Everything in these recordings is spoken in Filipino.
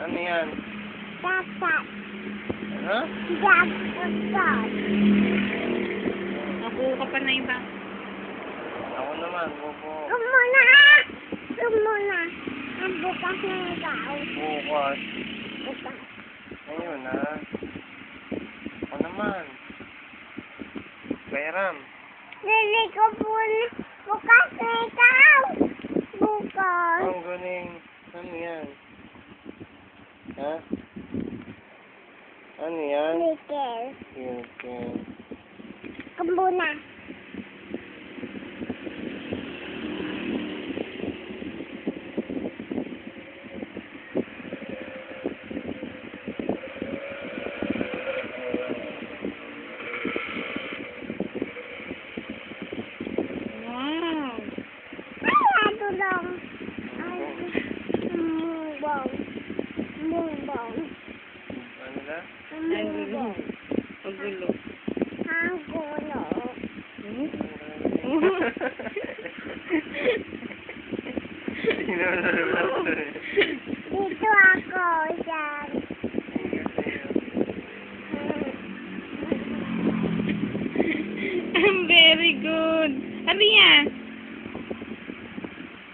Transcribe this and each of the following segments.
Ano yan? Dapat. Ano? Dapat. Nakuha ka pa na iba. Ako naman, bobo. Kumuna! Kumuna! Ang bukas na ikaw. Bukas. Bukas. Ngayon na. Ako naman. Bayram. Lili ko po bukas na ikaw. Bukas. Ang galing. Ano yan? Ha? Ano yan? Nickel. Okay. Kumuna. Wow. Ay, ato lang. Mumbong. Mumbong. Ano na? Mumbong. Magulo. Ang gulo. Dito ako, dyan. Very good. Ano yan?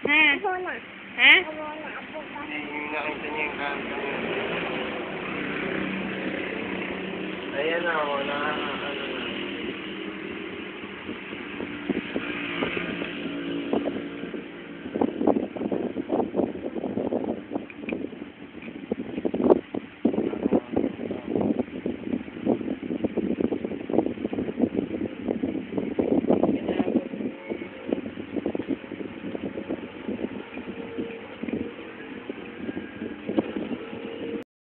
Ha? Ako na. Ha? Ako na. Bukas. Yung nakita niya yung kanta niya. Ayan na ako,